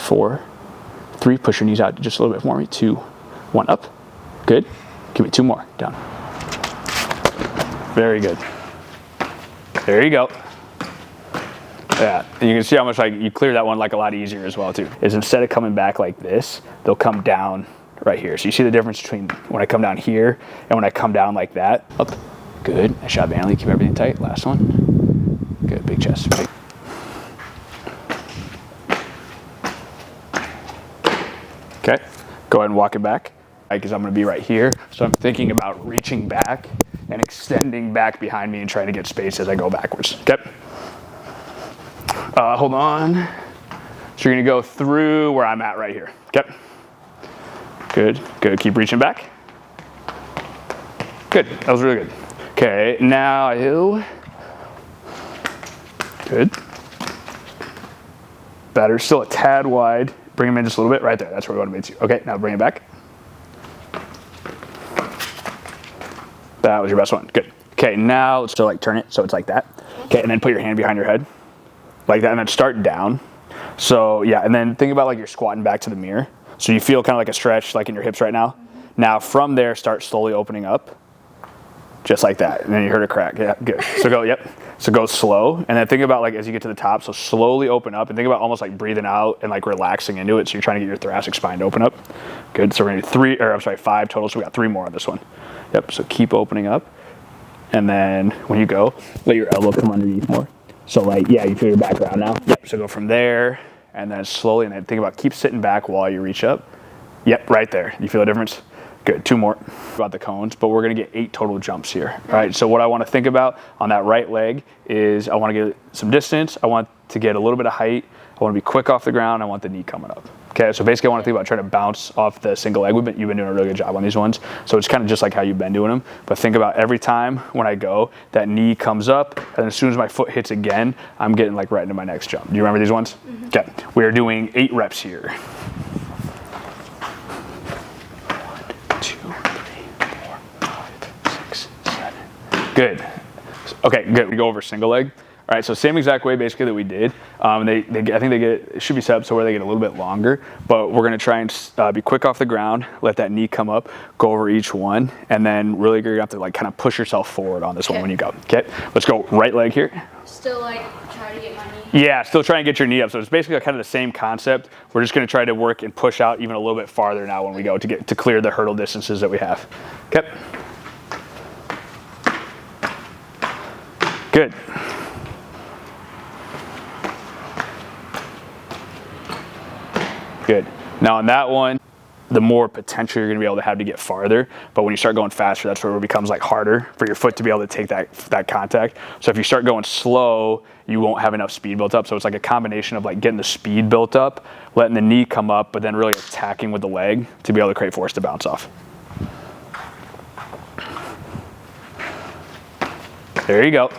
4, 3, push your knees out just a little bit more, 2, 1, up, good, give me 2 more, down. Very good. There you go. Yeah, and you can see how much like you clear that one like a lot easier as well too. Is instead of coming back like this, they'll come down right here. So you see the difference between when I come down here and when I come down like that. Up, good. Nice shot, Vanley. Keep everything tight. Last one. Good, big chest. Big. Okay, go ahead and walk it back. Because I'm gonna be right here. So I'm thinking about reaching back and extending back behind me and trying to get space as I go backwards. Okay. Hold on. So you're gonna go through where I'm at right here. Okay. Good, good. Keep reaching back. Good, that was really good. Okay, now good. Better, still a tad wide. Bring them in just a little bit, right there. That's where we want to be. Okay, now bring it back. That was your best one, good. Okay, now, so like turn it so it's like that. Okay, and then put your hand behind your head. Like that, and then start down. So yeah, and then think about like you're squatting back to the mirror. So you feel kind of like a stretch like in your hips right now. Now from there, start slowly opening up. Just like that, and then you heard a crack, yeah, good. So go, yep, so go slow, and then think about like as you get to the top, so slowly open up, and think about almost like breathing out and like relaxing into it, so you're trying to get your thoracic spine to open up. Good, so we're gonna do 5 total, so we got 3 more on this one. Yep, so keep opening up, and then when you go, let your elbow come underneath more. So like, yeah, you feel your back around now. Yep, so go from there, and then slowly, and then think about keep sitting back while you reach up. Yep, right there, you feel the difference? Good, 2 more. About the cones, but we're gonna get 8 total jumps here. All right, so what I wanna think about on that right leg is I wanna get some distance, I want to get a little bit of height, I wanna be quick off the ground, I want the knee coming up. Okay, so basically I wanna think about trying to bounce off the single leg. You've been doing a really good job on these ones. So it's kind of just like how you've been doing them, but think about every time when I go, that knee comes up, and as soon as my foot hits again, I'm getting like right into my next jump. Do you remember these ones? Mm-hmm. Okay, we're doing 8 reps here. 1, 2, 3, 4, 5, 6, 7. Good. Okay, good. We go over single leg. All right, so same exact way basically that we did. I think it should be set up so where they get a little bit longer, but we're gonna try and be quick off the ground, let that knee come up, go over each one, and then really you're gonna have to like kind of push yourself forward on this one when you go. Okay, let's go right leg here. Still like try to get my knee. Yeah, still try and get your knee up. So it's basically kind of the same concept. We're just gonna try to work and push out even a little bit farther now when we go to clear the hurdle distances that we have. Okay. Good. Good. Now on that one, the more potential you're gonna be able to have to get farther, but when you start going faster, that's where it becomes like harder for your foot to be able to take that contact. So if you start going slow, you won't have enough speed built up. So it's like a combination of like getting the speed built up, letting the knee come up, but then really attacking with the leg to be able to create force to bounce off. There you go.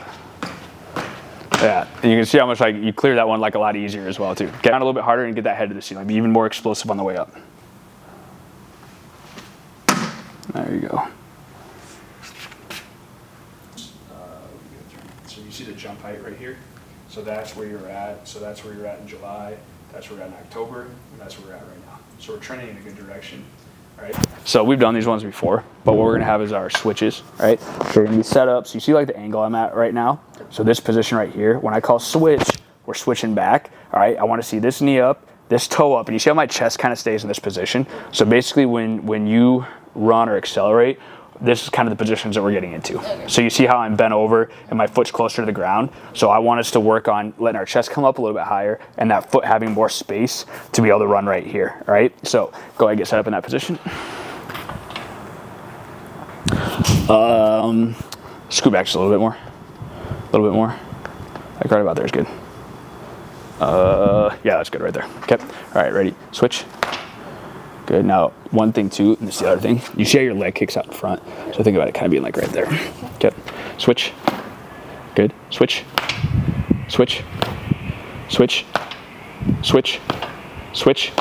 Yeah, and you can see how much like you clear that one like a lot easier as well too. Get down a little bit harder and get that head to the ceiling. Be even more explosive on the way up. There you go. So you see the jump height right here. So that's where you're at. So that's where you're at in July. That's where we're at in October. And that's where we're at right now. So we're trending in a good direction. Right. So we've done these ones before, but what we're gonna have is our switches, right? So we're gonna be set up. So you see like the angle I'm at right now? So this position right here, when I call switch, we're switching back, all right? I wanna see this knee up, this toe up, and you see how my chest kind of stays in this position? So basically when you run or accelerate, this is kind of the positions that we're getting into. Okay. So you see how I'm bent over and my foot's closer to the ground. So I want us to work on letting our chest come up a little bit higher and that foot having more space to be able to run right here, all right? So go ahead and get set up in that position. Scoot back just a little bit more. A little bit more. Like right about there is good. Yeah, that's good right there. Okay, all right, ready, switch. Good, now one thing too, and this is the other thing, you see how your leg kicks out in front, so think about it kind of being like right there. Okay, switch, good, switch, switch, switch, switch, switch,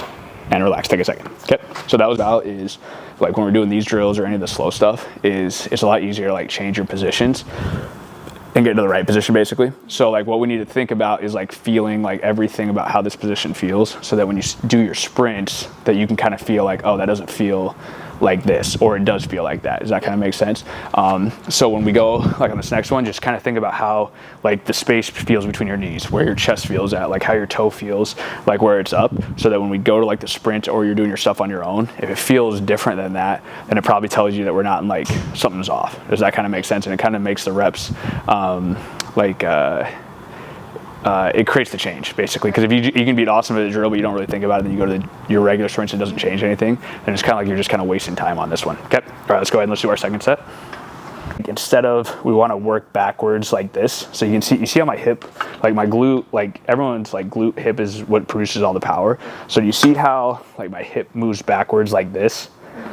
and relax, take a second. Okay, so that was about is, like when we're doing these drills or any of the slow stuff, is it's a lot easier to like change your positions and get to the right position basically. So like what we need to think about is like feeling like everything about how this position feels, so that when you do your sprints that you can kind of feel like, oh, that doesn't feel like this, or it does feel like that. Does that kind of make sense? So when we go like on this next one, just kind of think about how like the space feels between your knees, where your chest feels at, like how your toe feels, like where it's up, so that when we go to like the sprint or you're doing your stuff on your own, if it feels different than that, then it probably tells you that we're not in like something's off. Does that kind of make sense? And it kind of makes the reps it creates the change basically, because if you can be awesome at the drill but you don't really think about it, then you go to your regular sprints and it doesn't change anything, and it's kind of like you're just kind of wasting time on this one. Okay, all right, let's go ahead and let's do our second set. Instead of, we want to work backwards like this, so you see how my hip, like my glute, like everyone's like glute hip is what produces all the power. So you see how like my hip moves backwards like this?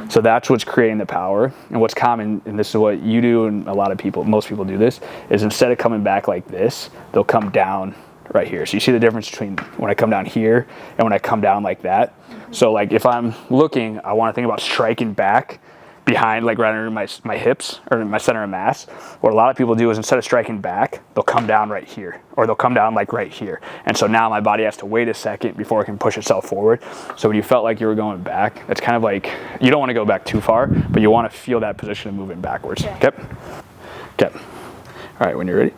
So that's what's creating the power. And what's common, and this is what you do and a lot of people, most people do this, is instead of coming back like this, they'll come down right here. So you see the difference between when I come down here and when I come down like that. So like if I'm looking, I want to think about striking back behind, like right under my hips or my center of mass. What a lot of people do is instead of striking back, they'll come down right here, or they'll come down like right here. And so now my body has to wait a second before it can push itself forward. So when you felt like you were going back, that's kind of like, you don't want to go back too far, but you want to feel that position of moving backwards. Okay. Okay. All right, when you're ready.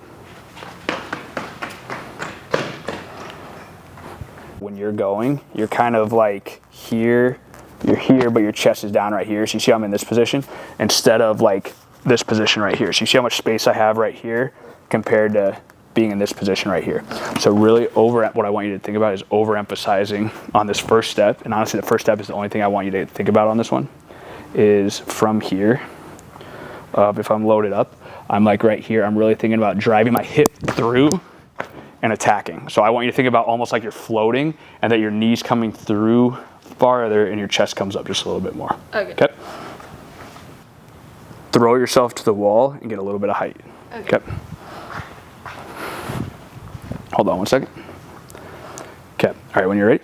When you're going, you're kind of like here, you're here, but your chest is down right here. So you see I'm in this position instead of like this position right here. So you see how much space I have right here compared to being in this position right here. So really what I want you to think about is overemphasizing on this first step. And honestly, the first step is the only thing I want you to think about on this one, is from here, if I'm loaded up, I'm like right here, I'm really thinking about driving my hip through and attacking. So I want you to think about almost like you're floating and that your knees coming through farther and your chest comes up just a little bit more. Okay. Throw yourself to the wall and get a little bit of height. Okay. Hold on one second. Okay. All right, when you're ready.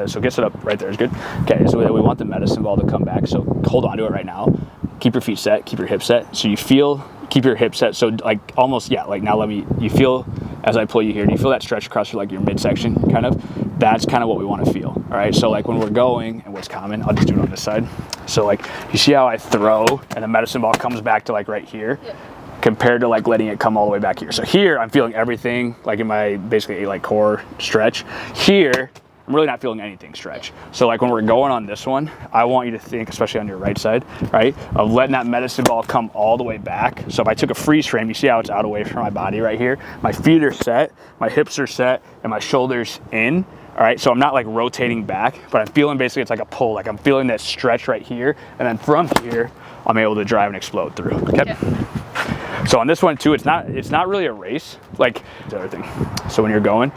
So gets it up right there is good. Okay, so we want the medicine ball to come back, so hold on to it right now. Keep your feet set, keep your hips set. So you feel, keep your hips set, so like almost, yeah, like now you feel, as I pull you here, do you feel that stretch across your, like your midsection kind of? That's kind of what we want to feel, all right? So like when we're going, and what's common, I'll just do it on this side. So like, you see how I throw, and the medicine ball comes back to like right here? Yep. Compared to like letting it come all the way back here. So here, I'm feeling everything, like in my basically like core stretch. Here, I'm really not feeling anything stretch. So like when we're going on this one, I want you to think, especially on your right side, right, of letting that medicine ball come all the way back. So if I took a freeze frame, you see how it's out away from my body right here? My feet are set, my hips are set, and my shoulders in. All right, so I'm not like rotating back, but I'm feeling basically it's like a pull, like I'm feeling that stretch right here, and then from here, I'm able to drive and explode through. Okay. Yeah. So on this one too, it's not really a race, like everything. So when you're going,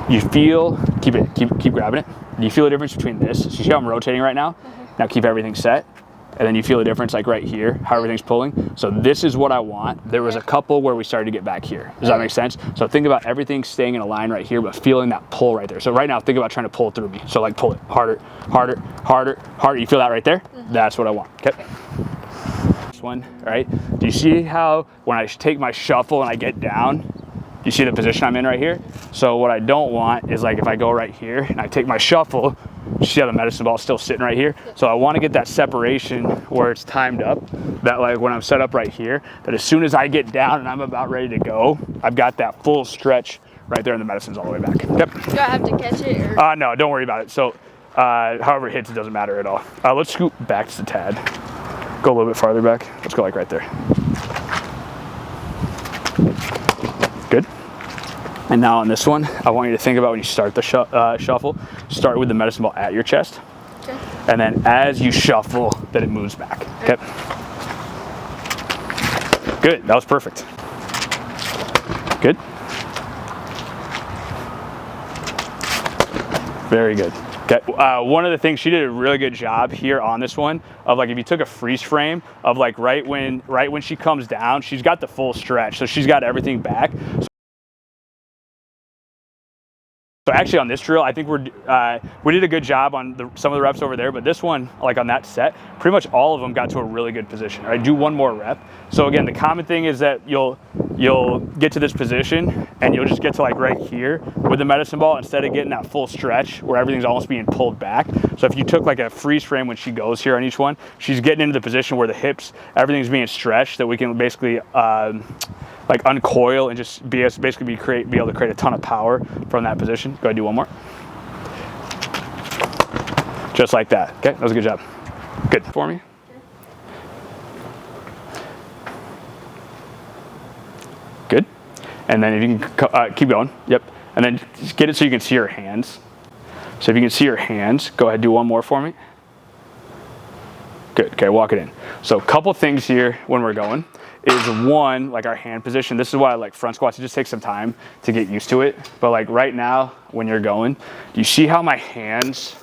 you feel, keep grabbing it. You feel a difference between this. So you see how I'm rotating right now? Now keep everything set. And then you feel a difference like right here, how everything's pulling. So this is what I want. There was a couple where we started to get back here. Does that make sense? So think about everything staying in a line right here, but feeling that pull right there. So right now, think about trying to pull through me. So like pull it harder, harder, harder, harder. You feel that right there? That's what I want, okay? This one, all right? Do you see how when I take my shuffle and I get down, you see the position I'm in right here? So what I don't want is like if I go right here and I take my shuffle, you see how the medicine ball is still sitting right here? So I want to get that separation where it's timed up, that like when I'm set up right here, that as soon as I get down and I'm about ready to go, I've got that full stretch right there and the medicine's all the way back. Yep. Do I have to catch it? Or? No, don't worry about it. So however it hits, it doesn't matter at all. Let's scoot back just a tad. Go a little bit farther back. Let's go like right there. Good. And now on this one, I want you to think about when you start the shuffle, start with the medicine ball at your chest. Okay. And then as you shuffle, that it moves back. Okay. Good, that was perfect. Good. Very good. Okay. One of the things, she did a really good job here on this one of like if you took a freeze frame of like right when she comes down, she's got the full stretch, so she's got everything back. So actually on this drill, I think we did a good job on some of the reps over there, but this one, like on that set, pretty much all of them got to a really good position. All right, do one more rep. So again, the common thing is that you'll get to this position and you'll just get to like right here with the medicine ball instead of getting that full stretch where everything's almost being pulled back. So if you took like a freeze frame when she goes here on each one, she's getting into the position where the hips, everything's being stretched, that we can basically like uncoil and just basically be able to create a ton of power from that position. Go ahead, do one more. Just like that. Okay, that was a good job. Good. For me. Good. And then if you can keep going. Yep. And then just get it so you can see your hands. So if you can see your hands, go ahead, do one more for me. Good. Okay, walk it in. So a couple things here when we're going is one, like our hand position. This is why I like front squats. It just takes some time to get used to it. But like right now when you're going, do you see how my hands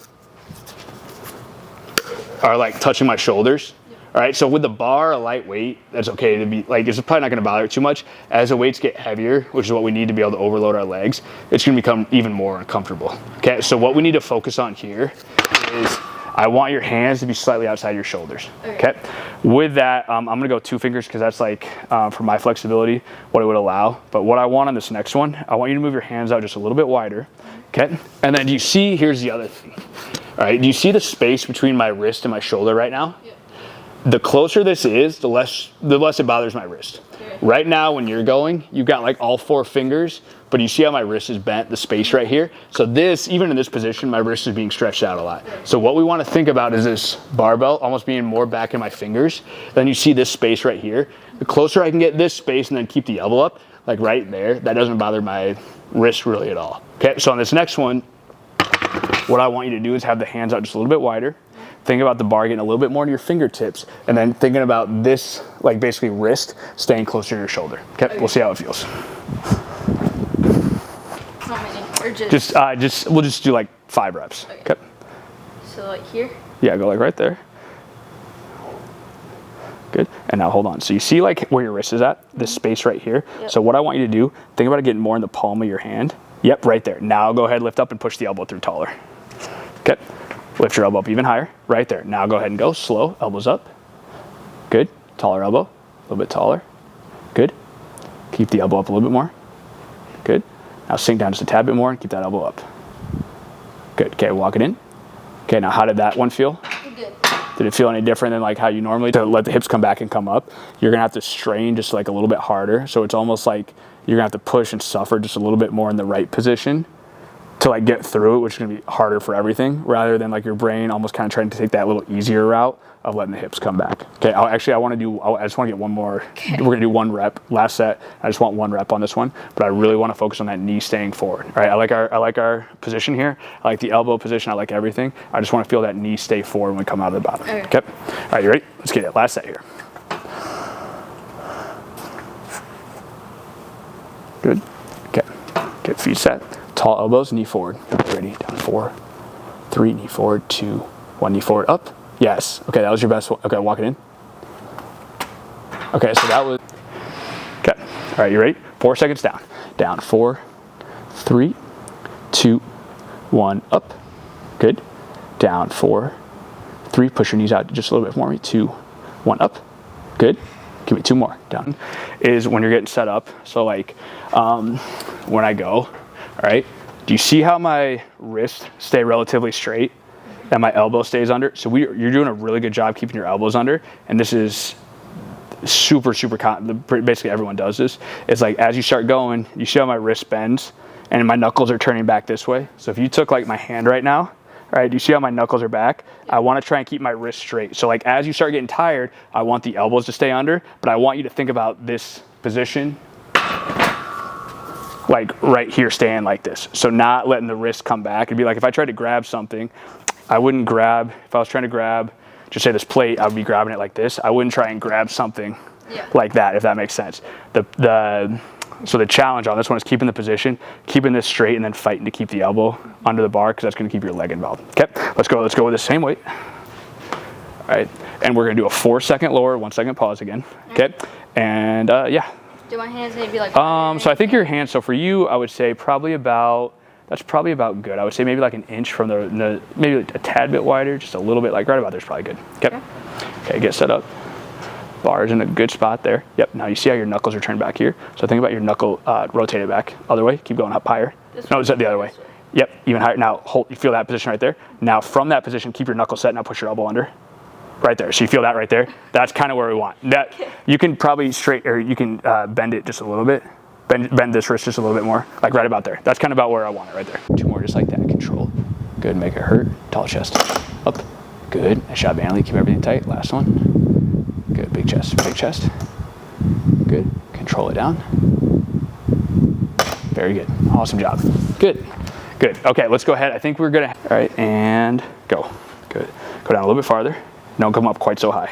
are like touching my shoulders? All right, so with the bar, a light weight, that's okay to be like, it's probably not gonna bother it too much. As the weights get heavier, which is what we need to be able to overload our legs, it's gonna become even more uncomfortable. Okay, so what we need to focus on here is I want your hands to be slightly outside your shoulders. Okay. With that, I'm gonna go 2 fingers because that's like, for my flexibility, what it would allow. But what I want on this next one, I want you to move your hands out just a little bit wider. Okay. And then do you see, here's the other thing. All right, do you see the space between my wrist and my shoulder right now? Yeah. The closer this is, the less it bothers my wrist. Okay. Right now when you're going, you've got like all 4 fingers, but you see how my wrist is bent, the space right here? So this, even in this position, my wrist is being stretched out a lot. So what we wanna think about is this barbell almost being more back in my fingers. Then you see this space right here. The closer I can get this space and then keep the elbow up, like right there, that doesn't bother my wrist really at all. Okay, so on this next one, what I want you to do is have the hands out just a little bit wider. Think about the bar getting a little bit more to your fingertips, and then thinking about this, like basically wrist staying closer to your shoulder. Okay, we'll see how it feels. How many? Or We'll just do like 5 reps. Okay. So like here? Yeah, go like right there. Good. And now hold on. So you see like where your wrist is at, this space right here. Yep. So what I want you to do, think about it getting more in the palm of your hand. Yep, right there. Now go ahead, lift up and push the elbow through taller. Okay. Lift your elbow up even higher, right there. Now go ahead and go slow, elbows up. Good. Taller elbow, a little bit taller. Good. Keep the elbow up a little bit more. Good. Now sink down just a tad bit more and keep that elbow up. Good. Okay, walk it in. Okay, now how did that one feel? Good. Did it feel any different than like how you normally, to let the hips come back and come up? You're gonna have to strain just like a little bit harder. So it's almost like you're gonna have to push and suffer just a little bit more in the right position to like get through it, which is gonna be harder for everything, rather than like your brain almost kind of trying to take that little easier route of letting the hips come back. Okay, I just wanna get one more. Okay. We're gonna do 1 rep, last set. I just want 1 rep on this one, but I really wanna focus on that knee staying forward. All right, I like our position here. I like the elbow position, I like everything. I just wanna feel that knee stay forward when we come out of the bottom. Okay. All right, you ready? Let's get it, last set here. Good, okay, get feet set. Tall elbows, knee forward. Ready, down 4, 3, knee forward, 2, 1, knee forward, up. Yes, okay, that was your best one. Okay, walk it in. Okay, so that was, okay. All right, you ready? 4 seconds down. Down, 4, 3, 2, 1, up. Good. Down, 4, 3, push your knees out just a little bit for me. 2, 1, up. Good. Give me 2 more. Down. Is when you're getting set up. So like, when I go, all right, do you see how my wrists stay relatively straight and my elbow stays under? So you're doing a really good job keeping your elbows under, and this is super basically everyone does this. It's like as you start going, you see how my wrist bends and my knuckles are turning back this way. So if you took like my hand right now, all right, do you see how my knuckles are back? I want to try and keep my wrist straight. So like as you start getting tired, I want the elbows to stay under, but I want you to think about this position like right here staying like this. So not letting the wrist come back. It'd be like if I tried to grab something, I wouldn't grab, if I was trying to grab, just say this plate, I would be grabbing it like this. I wouldn't try and grab something like that, if that makes sense. So the challenge on this one is keeping the position, keeping this straight, and then fighting to keep the elbow under the bar because that's going to keep your leg involved. Okay, let's go with the same weight. All right, and we're going to do a 4-second lower, 1-second pause again. Okay, and yeah. Do my hands need to be like? So I think your hands. So for you, I would say probably about. That's probably about good. I would say maybe like an inch from the maybe a tad bit wider, just a little bit, like right about there's probably good. Okay. Okay, get set up. Bar's in a good spot there. Yep. Now you see how your knuckles are turned back here. So think about your knuckle rotated back. Other way. Keep going up higher. No, it's the other way. Yep. Even higher. Now hold. You feel that position right there. Now from that position, keep your knuckle set. Now push your elbow under. Right there. So you feel that right there. That's kind of where we want. That you can probably you can bend it just a little bit. Bend this wrist just a little bit more, like right about there. That's kind of about where I want it, right there. 2 more, just like that. Control. Good. Make it hurt. Tall chest. Up. Good. Nice job, Anley. Keep everything tight. Last one. Good. Big chest. Big chest. Good. Control it down. Very good. Awesome job. Good. Good. Okay, let's go ahead. I think we're gonna. All right, and go. Good. Go down a little bit farther. Don't come up quite so high.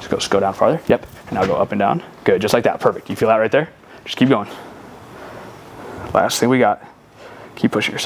Just go down farther. Yep. And now go up and down. Good. Just like that. Perfect. You feel that right there? Just keep going. Last thing we got. Keep pushing yourself.